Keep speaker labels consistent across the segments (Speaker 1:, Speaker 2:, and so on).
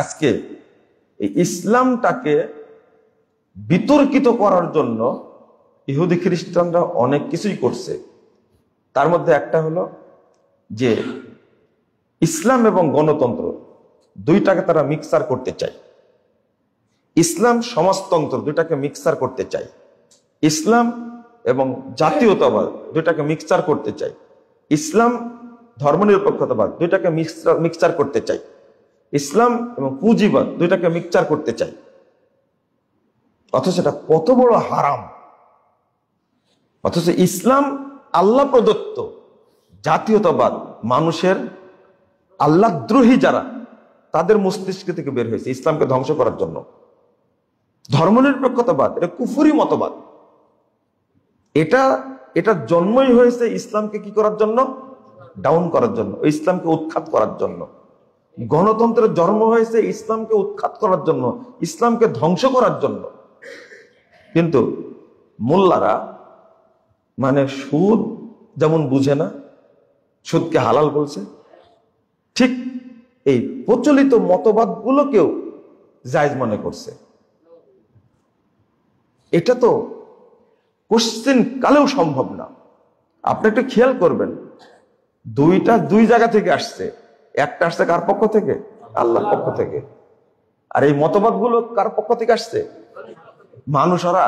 Speaker 1: আজকে এই ইসলামটাকে বিতর্কিত করার জন্য ইহুদি খ্রিস্টানরা অনেক কিছুই করছে। তার মধ্যে একটা হলো যে ইসলাম এবং গণতন্ত্র দুইটাকে তারা মিক্সার করতে চায়। ইসলাম সমাজতন্ত্র দুইটাকে মিক্সার করতে চায়। ইসলাম এবং জাতীয়তাবাদ দুইটাকে মিক্সার করতে চায়। ইসলাম ধর্মনিরপেক্ষতাবাদ দুইটাকে মিক্সার করতে চায়। ইসলাম এবং পুঁজিবাদ দুইটাকে মিক্সার করতে চায়। অথচ এটা কত বড় হারাম। অথচ ইসলাম আল্লাহ প্রদত্ত, জাতীয়তাবাদ মানুষের আল্লাহদ্রোহী যারা তাদের মস্তিষ্ক থেকে বের হয়েছে ইসলামকে ধ্বংস করার জন্য। ধর্মনিরপেক্ষতাবাদ এটা কুফরি মতবাদ। এটা জন্মই হয়েছে ইসলামকে কি করার জন্য? ডাউন করার জন্য, ইসলামকে উৎখাত করার জন্য। গণতন্ত্রের জন্ম হয়েছে ইসলামকে উৎখাত করার জন্য, ইসলামকে ধ্বংস করার জন্য। কিন্তু মোল্লারা মানে সুদ যেমন বুঝে না, সুদকে হালাল বলছে, ঠিক এই প্রচলিত মতবাদগুলোকেও জায়েজ মনে করছে। এটা তো কোশ্চেন কালেও সম্ভব না। আপনি একটু খেয়াল করবেন, দুইটা দুই জায়গা থেকে আসছে। একটা আসছে কার পক্ষ থেকে? আল্লাহর পক্ষ থেকে। আর এই মতবাদগুলো কার পক্ষ থেকে আসছে? মানুষ। ওরা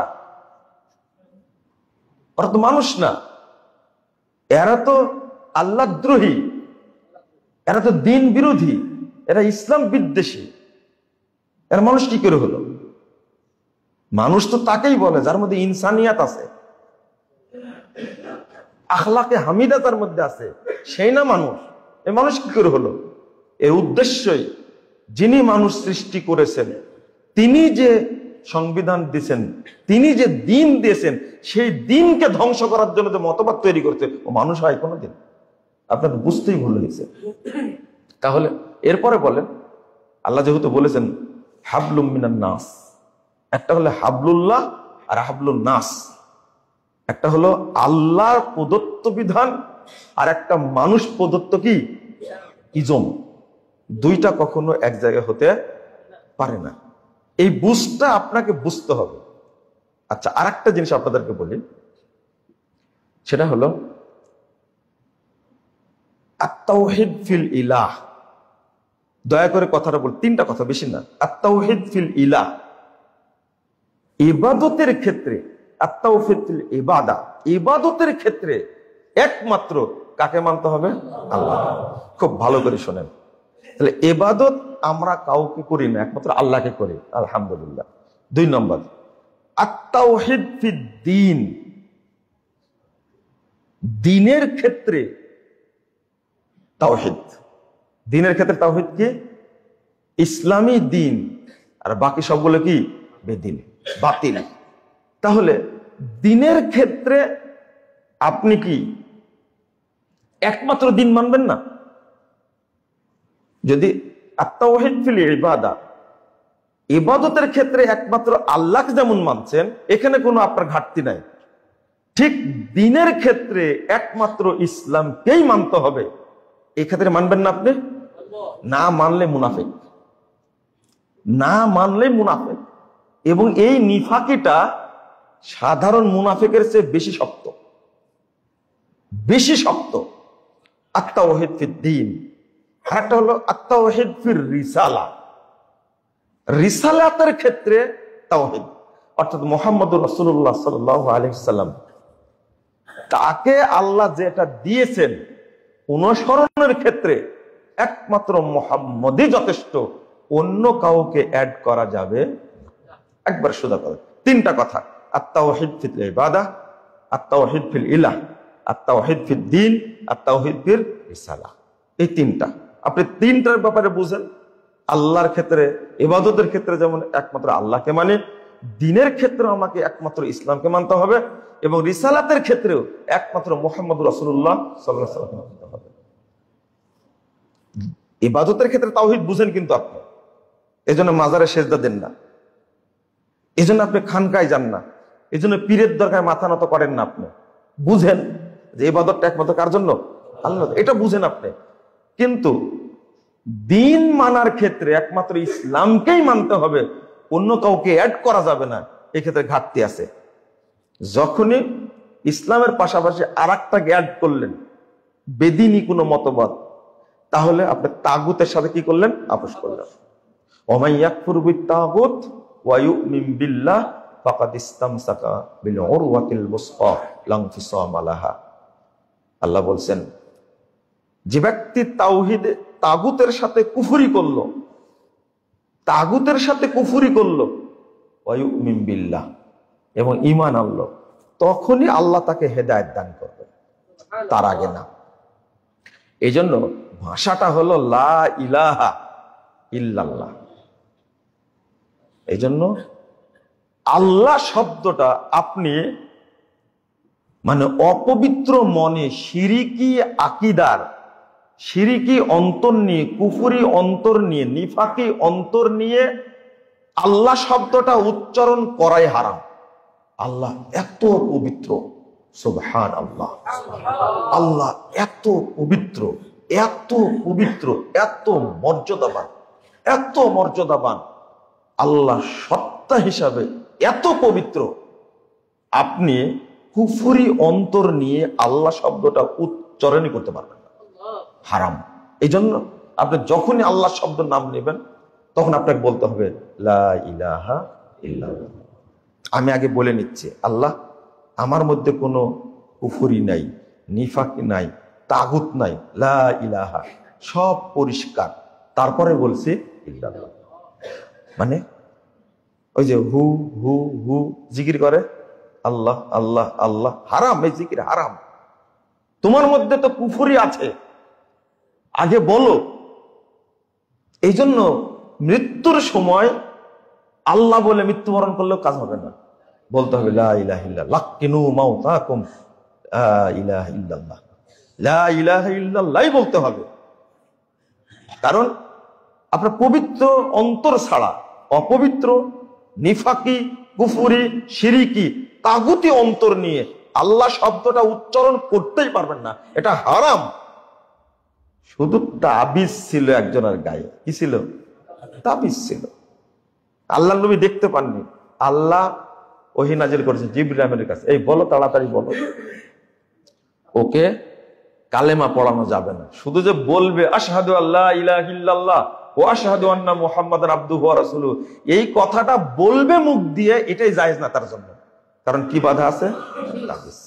Speaker 1: তো মানুষ না, এরা তো আল্লাহদ্রোহী, এরা তো দিন বিরোধী, এরা ইসলাম বিদ্বেষী। এরা মানুষ কি করে হলো? মানুষ তো তাকেই বলে যার মধ্যে ইনসানিয়াত আছে, আখলাকে হামিদা তার মধ্যে আছে, সেই না মানুষ। এই মানুষ কি করে হলো? এর উদ্দেশ্যই যিনি মানুষ সৃষ্টি করেছেন, তিনি যে সংবিধান দিয়েছেন, তিনি যে দিন দিয়েছেন, সেই দিনকে ধ্বংস করার জন্য যে মতবাদ তৈরি করতে, ও মানুষ হয় কোনোদিন? আপনার বুঝতেই ভুল হয়েছে। তাহলে এরপরে বলেন, আল্লাহ যেহেতু বলেছেন হাবলুম মিনান নাস, একটা হলো হাবলুল্লাহ আর হাবলুন নাস। একটা হলো আল্লাহর প্রদত্ত বিধান আর একটা মানুষ প্রদত্ত কি ইজম। দুইটা কখনো এক জায়গায় হতে পারে না। এই বুঝটা আপনাকে বুঝতে হবে। আচ্ছা, আর একটা জিনিস আপনাদেরকে বলি, সেটা হলো আত-তাওহীদ ফিল ইলাহ। দয়া করে কথাটা বল, তিনটা কথা, বেশি না। আত-তাওহীদ ফিল ইলাহ, ইবাদতের ক্ষেত্রে। আত-তাওহীদ ফিল ইবাদা, ইবাদতের ক্ষেত্রে একমাত্র কাকে মানতে হবে? আল্লাহ। খুব ভালো করে শোনেন, তাহলে ইবাদত আমরা কাউকে করি না, একমাত্র আল্লাহকে করি, আলহামদুলিল্লাহ। 2 নম্বর, আত-তাওহীদ ফিদ দ্বীন, দ্বীনের ক্ষেত্রে তাওহীদ। দ্বীনের ক্ষেত্রে তাওহীদ কি? ইসলামী দ্বীন, আর বাকি সবগুলো কি? বেদ্বীন, বাতিল। তাহলে দ্বীনের ক্ষেত্রে আপনি কি একমাত্র দ্বীন মানবেন না? যদি আত-তাওহীদ ফিল ইবাদা, ইবাদতের ক্ষেত্রে একমাত্র আল্লাহকে যেমন মানছেন, এখানে কোনো আপনার ঘাটতি নাই, ঠিক দ্বীনের ক্ষেত্রে একমাত্র ইসলামকেই মানতে হবে। এই ক্ষেত্রে মানবেন না আপনি? না মানলে মুনাফিক, না মানলে মুনাফিক। এবং এই নিফাকিটা সাধারণ মুনাফিকের চেয়ে বেশি শক্ত, বেশি শক্ত। আত-তাওহীদ ফিদ দ্বীন। আরেকটা হলো আত-তাওহীদ ফির রিসালা, রিসালাতের ক্ষেত্রে তাওহীদ, অর্থাৎ মুহাম্মদুর রাসূলুল্লাহ সাল্লাল্লাহু আলাইহি ওয়াসাল্লাম, তাকে আল্লাহ যেটা দিয়েছেন অনুসরণের ক্ষেত্রে একমাত্র মুহাম্মদই যথেষ্ট, অন্য কাউকে অ্যাড করা যাবে একবার সোজা করে। তিনটা কথা, আত-তাওহীদ ফিল ইবাদা, আত-তাওহীদ ফিল ইলাহ, আত-তাওহীদ ফিদ দ্বীন, আত-তাওহীদ ফির রিসালা। এই তিনটা আপনি তিনটার ব্যাপারে বুঝেন। আল্লাহর ক্ষেত্রে, ইবাদতের ক্ষেত্রে যেমন একমাত্র আল্লাহকে মানে, দ্বীনের ক্ষেত্রে আমাকে একমাত্র ইসলামকে মানতে হবে, এবং রিসালাতের ক্ষেত্রেও একমাত্র মুহাম্মদুর রাসূলুল্লাহ সাল্লাল্লাহু আলাইহি ওয়াসাল্লাম মানতে হবে। ইবাদতের ক্ষেত্রে তাওহীদ বুঝেন কিন্তু আপনি, এজন্য মাজারে সেজদা দেন না, এজন্য আপনি খানকায় যান না, এজন্য পীরের দরকার মাথা নত করেন না। আপনি বুঝেন যে ইবাদতটা একমাত্র কার জন্য? আল্লাহ, এটা বুঝেন আপনি। কিন্তু দিন মানার ক্ষেত্রে একমাত্র ইসলামকেই মানতে হবে, অন্য কাউকে অ্যাড করা যাবে না, এক্ষেত্রে ঘাটতি আছে। যখনই ইসলামের পাশাপাশি আর একটাকে অ্যাড করলেন, বেদিনী কোনো মতবাদ, তাহলে আপনি তাগুতের সাথে কি করলেন? আপোষ করলেন। ওমাই ইয়াকফুর বিত-তাগুত ওয়া ইউমিন বিল্লাহ ফাকাদ ইসতামসাকা বিল উরওয়াতিল ওয়াসকা লা ইনফিসামা লাহা। আল্লাহ বলছেন, যে ব্যক্তি তাওহীদ তাগুতের সাথে কুফরি করলো, তাগুতের সাথে কুফরি করলো, ওয়া ইউমিন বিল্লাহ, এবং ঈমান আনলো, তখনই আল্লাহ তাকে হেদায়েত দান করবে, তার আগে না। এই জন্য ভাষাটা হলো লা ইলাহা ইল্লাল্লাহ। এই জন্য আল্লাহ শব্দটা আপনি মানে অপবিত্র মনে শিরিকি আকিদার, শিরিকি অন্তর নিয়ে, কুফরি অন্তর নিয়ে, নিফাকি অন্তর নিয়ে আল্লাহ শব্দটা উচ্চারণ করাই হারাম। আল্লাহ এত পবিত্র, সুবহানাল্লাহ। আল্লাহ এত পবিত্র, এত পবিত্র, এত মর্যাদাবান, এত মর্যাদাবান। আল্লাহ সত্তা হিসাবে এত পবিত্র, আপনি কুফরি অন্তর নিয়ে আল্লাহ শব্দটা উচ্চারণই করতে পারবেন না, হারাম। এই জন্য আপনি যখনই আল্লাহ শব্দ নাম নেবেন, তখন আপনাকে বলতে হবে লা ইলাহা ইল্লাল্লাহ। আমি আগে বলে নিচ্ছি, আল্লাহ আমার মধ্যে কোনো কুফরি নাই, নিফাকি নাই, তাগুত নাই, লা ইলাহা, সব পরিষ্কার। তারপরে বলছি ইল্লাল্লাহ। মানে ওই যে হু হু হু জিকির করে, আল্লাহ আল্লাহ আল্লাহ, হারাম, এই জিকির হারাম। তোমার মধ্যে তো কুফরি আছে, আগে বলো। এই জন্য মৃত্যুর সময় আল্লাহ বলে মৃত্যুবরণ করলেও কাজ হবে না, বলতে হবে লা ইলাহা ইল্লাল্লাহ, লাকিনু মাউতাকুম লা ইলাহা ইল্লাল্লাহ, লা ইলাহা ইল্লাল্লাহ বলতে হবে। কারণ আপনার পবিত্র অন্তর ছাড়া অপবিত্র, নিফাকি, কুফরি, শিরিকি, তাগুতি অন্তর নিয়ে আল্লাহ শব্দটা উচ্চারণ করতেই পারবেন না, এটা হারাম। শুধু তাবিজ ছিল একজনের গায়ে, কি ছিল? তাবিজ ছিল। আল্লাহ নবী দেখতে পাননি, আল্লাহ ওহী নাজিল করেছে জিবরাইলের কাছে, এই বলো, তাড়াতাড়ি বলো। ওকে কালেমা পড়ানো যাবে না, শুধু যে বলবে আশহাদু আল্লা ইলাহা ইল্লাল্লাহ ওয়া আশহাদু আন্না মুহাম্মাদান আবদুহু ওয়া রাসূলুহু, এই কথাটা বলবে মুখ দিয়ে, এটাই জায়েজ না তার জন্য। কারণ কি বাধা আছে? তাবিজ।